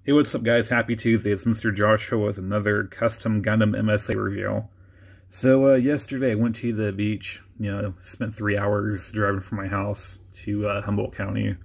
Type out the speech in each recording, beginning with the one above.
Hey, what's up guys? Happy Tuesday. It's Mr. Joshua with another custom Gundam MSA review. So yesterday I went to the beach, spent 3 hours driving from my house to Humboldt County.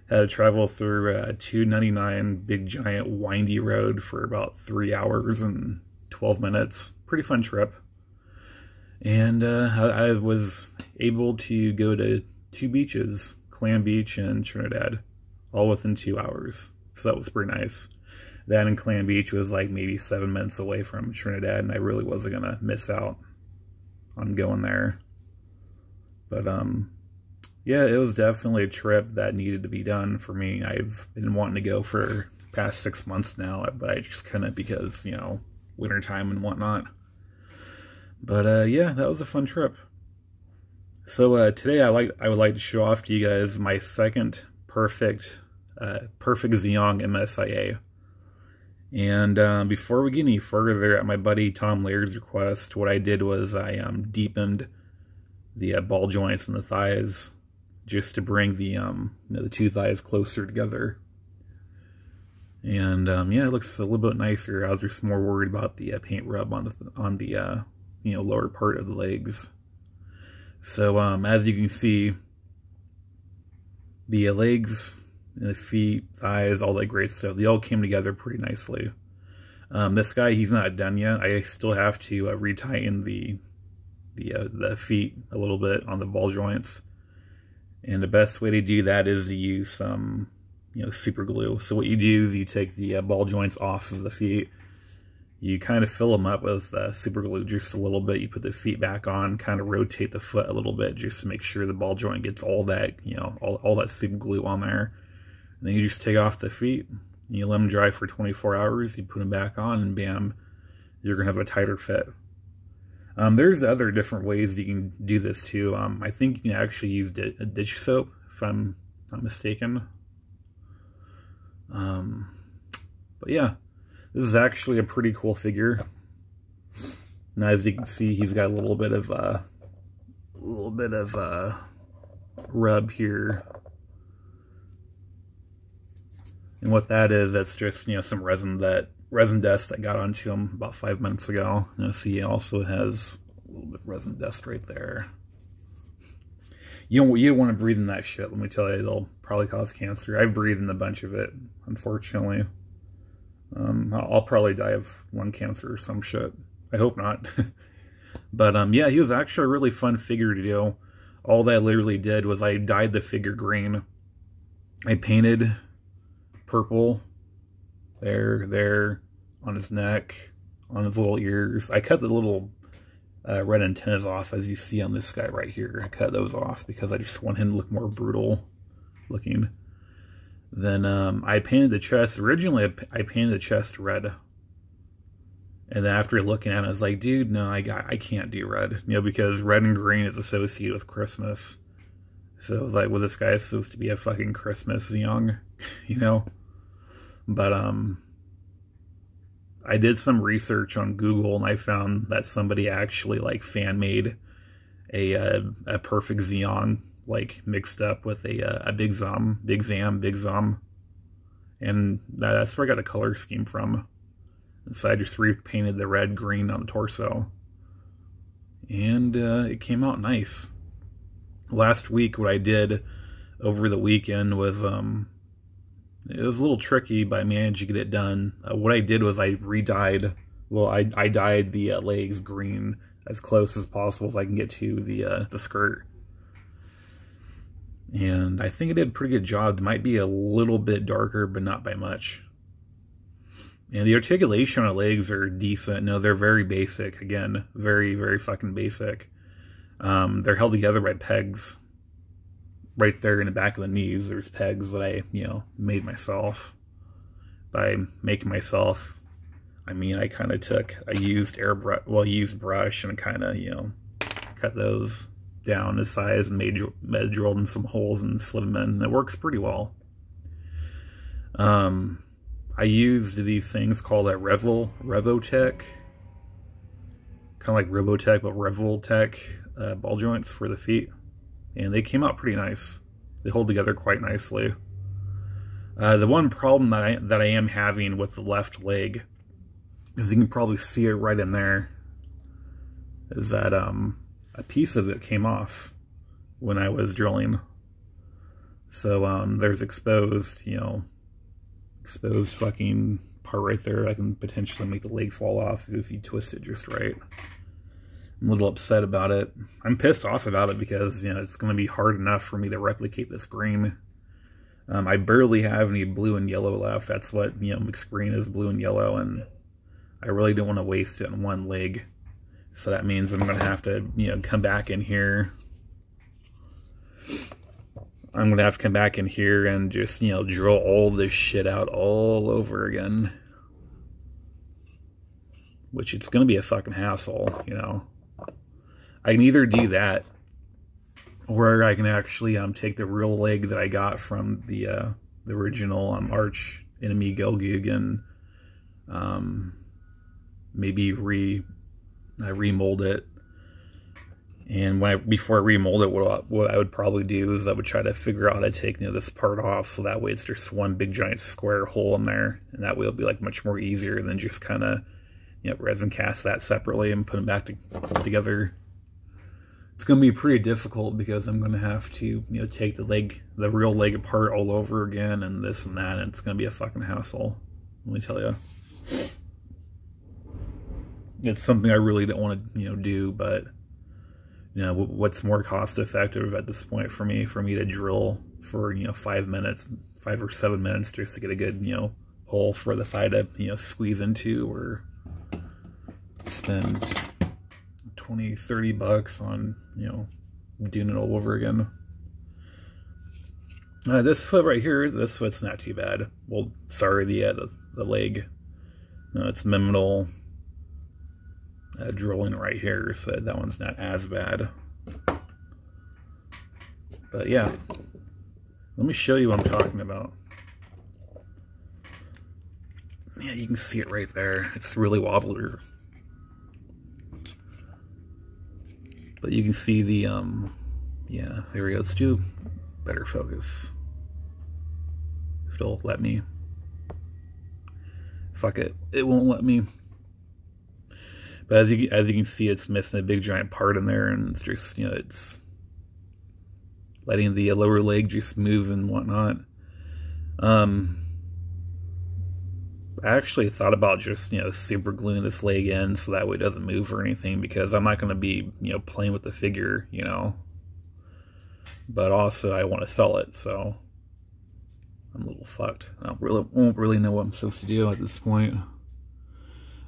Had to travel through 299 big giant windy road for about 3 hours and 12 minutes. Pretty fun trip. And I was able to go to 2 beaches, Clam Beach and Trinidad, all within 2 hours. So that was pretty nice. That and Clam Beach was like maybe 7 minutes away from Trinidad, and I really wasn't gonna miss out on going there. But yeah, it was definitely a trip that needed to be done for me. I've been wanting to go for the past 6 months now, but I just couldn't because, wintertime and whatnot. But yeah, that was a fun trip. So today I would like to show off to you guys my second perfect zeong msia. And before we get any further, at my buddy Tom Laird's request, what I did was I deepened the ball joints and the thighs just to bring the the two thighs closer together. And yeah, it looks a little bit nicer. I was just more worried about the paint rub on the lower part of the legs. So as you can see, the legs, the feet, thighs, all that great stuff, they all came together pretty nicely. This guy, he's not done yet. I still have to retighten the feet a little bit on the ball joints. And the best way to do that is to use some, super glue. So what you do is you take the ball joints off of the feet. You kind of fill them up with super glue just a little bit. You put the feet back on, kind of rotate the foot a little bit just to make sure the ball joint gets all that, all that super glue on there. And then you just take off the feet, and you let them dry for 24 hours, you put them back on, and bam, you're going to have a tighter fit. There's other different ways you can do this too. I think you can actually use a dish soap, if I'm not mistaken. But yeah, this is actually a pretty cool figure. And as you can see, he's got a little bit of rub here. And what that is, that's just, some resin dust that got onto him about 5 minutes ago. See, he also has a little bit of resin dust right there. You don't want to breathe in that shit, let me tell you. It'll probably cause cancer. I've breathed in a bunch of it, unfortunately. I'll probably die of lung cancer or some shit. I hope not. But yeah, he was actually a really fun figure to do. All that I literally did was I dyed the figure green. I painted purple there on his neck, on his little ears. I cut the little red antennas off, as you see on this guy right here. I cut those off because I just want him to look more brutal looking. Then I painted the chest. Originally I painted the chest red, and then after looking at it, I was like, dude, no, I can't do red, because red and green is associated with Christmas. So I was like, well, this guy is supposed to be a fucking Christmas zeong, But I did some research on Google, and I found that somebody actually fan made a perfect zeong, mixed up with a big zam, and that's where I got a color scheme from. And so I just repainted the red green on the torso, and it came out nice. Last week, what I did over the weekend was it was a little tricky, but I managed to get it done. What I did was I dyed the legs green as close as possible as I can get to the skirt. And I think it did a pretty good job. It might be a little bit darker, but not by much. And the articulation on the legs are decent. No, they're very basic. Again, very, very fucking basic. They're held together by pegs. Right there in the back of the knees, there's pegs that I, made myself. By making myself, I mean I kind of took a used brush and kind of, cut those down to size and drilled in some holes and slid them in. And it works pretty well. I used these things called a Revotech, kind of like Robotech, but Revoltech ball joints for the feet. And they came out pretty nice. They hold together quite nicely. The one problem that I am having with the left leg, as you can probably see it right in there, is that a piece of it came off when I was drilling. So there's exposed, you know, exposed fucking part right there. I can potentially make the leg fall off if you twist it just right. I'm a little upset about it. I'm pissed off about it because, you know, it's going to be hard enough for me to replicate this green. I barely have any blue and yellow left. That's what, you know, mixed green is, blue and yellow, and I really don't want to waste it on one leg. So that means I'm going to have to, you know, come back in here. I'm going to have to come back in here and just, you know, drill all this shit out all over again. Which it's going to be a fucking hassle, you know. I can either do that, or I can actually take the real leg that I got from the original Arch Enemy Gelgoog and maybe remold it. And before I remold it, what I would probably do is I would try to figure out how to take, you know, this part off, so that way it's just one big giant square hole in there, and that way it'll be like much more easier than just kind of, you know, resin cast that separately and put them back together. It's going to be pretty difficult because I'm going to have to, you know, take the real leg apart all over again and this and that, and it's going to be a fucking hassle, let me tell you. It's something I really don't want to, you know, do, but, you know, what's more cost effective at this point for me to drill for, you know, 5 or 7 minutes just to get a good, you know, hole for the thigh to, you know, squeeze into, or spend 20, 30 bucks on, you know, doing it all over again. This foot right here, this foot's not too bad. Well, sorry, the leg. No, it's minimal drilling right here, so that one's not as bad. But yeah, let me show you what I'm talking about. Yeah, you can see it right there. It's really wobbly. But you can see the, yeah, there we go. Let's do better focus. If it'll let me. Fuck it. It won't let me. But as you can see, it's missing a big giant part in there, and it's just, you know, it's letting the lower leg just move and whatnot. I actually thought about just, you know, super gluing this leg in so that way it doesn't move or anything, because I'm not going to be, you know, playing with the figure, you know. But also I want to sell it, so I'm a little fucked. I won't really know what I'm supposed to do at this point.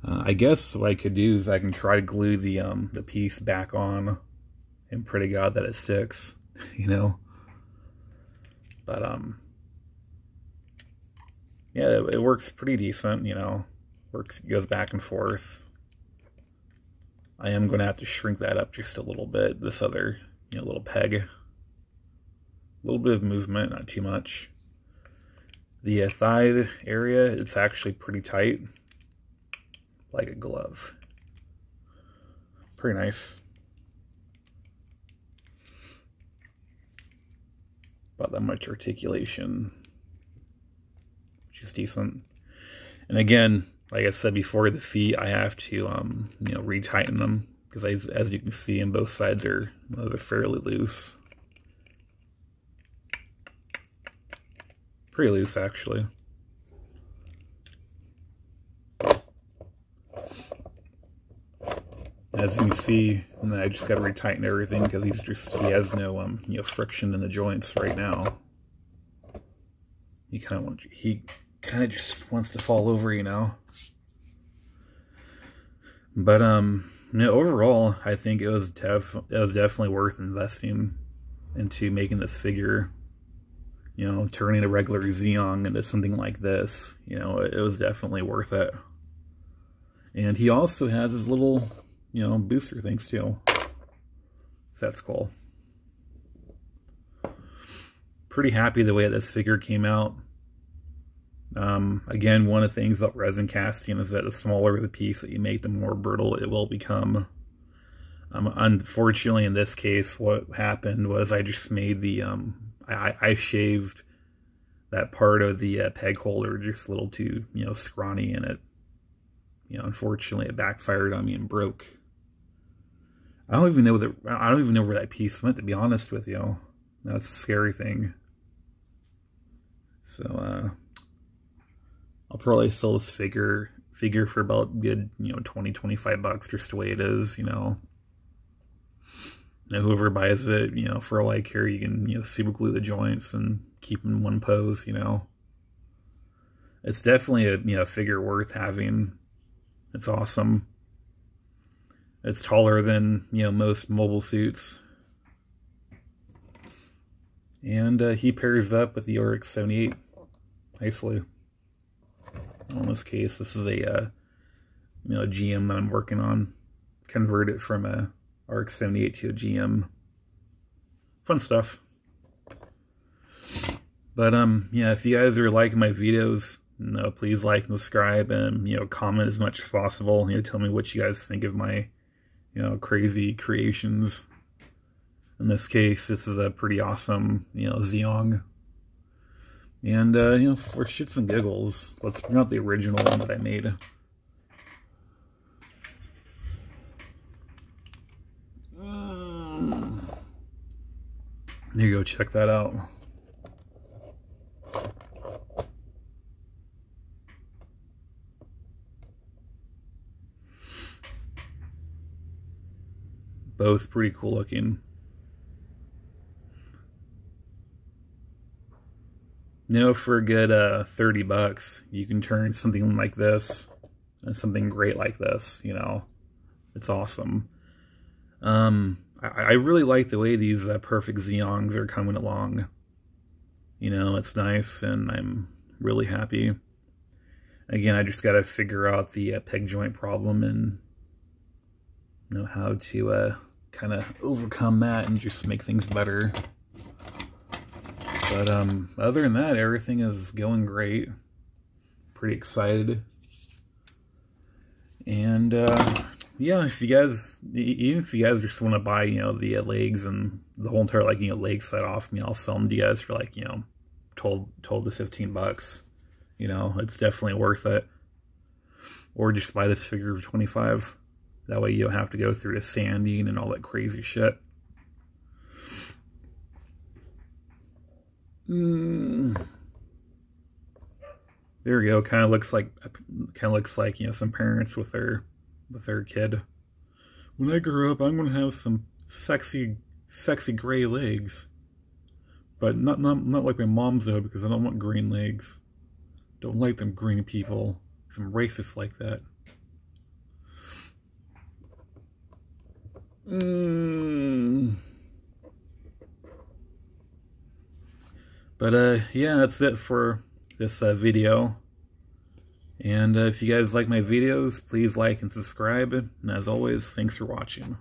I guess what I could do is I can try to glue the piece back on and pray to God that it sticks, you know. But yeah, it works pretty decent, you know. Goes back and forth. I am going to have to shrink that up just a little bit. This other, you know, little peg. A little bit of movement, not too much. The thigh area, it's actually pretty tight. Like a glove. Pretty nice. About that much articulation, which is decent. And again, like I said before, the feet, I have to, you know, retighten them, because as you can see, on both sides they're fairly loose. Pretty loose, actually. As you can see, and I just got to retighten everything because he has no you know, friction in the joints right now. He kind of just wants to fall over, you know. But you know, overall, I think it was definitely worth investing into making this figure. You know, turning a regular zeong into something like this. You know, it was definitely worth it. And he also has his little, you know, booster things too. So that's cool. Pretty happy the way this figure came out. Again, one of the things about resin casting is that the smaller the piece that you make, the more brittle it will become. Unfortunately, in this case, what happened was I just made the, I shaved that part of the peg holder just a little too, scrawny, and it, unfortunately it backfired on me and broke. I don't even know where that piece went, to be honest with you. That's a scary thing. So I'll probably sell this figure for about good, $20-25 just the way it is, Now, whoever buys it, for all I care, you can, super glue the joints and keep them in one pose, It's definitely a figure worth having. It's awesome. It's taller than, most mobile suits. And he pairs up with the RX-78 nicely. In this case, this is a GM that I'm working on. Convert it from a RX-78 to a GM. Fun stuff. But yeah, if you guys are liking my videos, please like and subscribe, and comment as much as possible. Tell me what you guys think of my crazy creations. In this case, this is a pretty awesome zeong. And for shits and giggles, let's bring out the original one that I made. There you go, check that out. Both pretty cool looking. For a good $30, you can turn something like this and something great like this, It's awesome. I really like the way these perfect zeongs are coming along. It's nice, and I'm really happy. Again, I just got to figure out the peg joint problem and know how to kind of overcome that and just make things better. But other than that, everything is going great. Pretty excited. And yeah, if you guys, even if you guys just want to buy, the legs and the whole entire, leg set off me, I'll sell them to you guys for 12 to $15. It's definitely worth it. Or just buy this figure for 25. That way you don't have to go through the sanding and all that crazy shit. There we go. Kind of looks like some parents with their kid. When I grow up, I'm gonna have some sexy gray legs, but not like my mom's though, because I don't want green legs. Don't like them green people. Some racists like that. But yeah, that's it for this video. And if you guys like my videos, please like and subscribe. And as always, thanks for watching.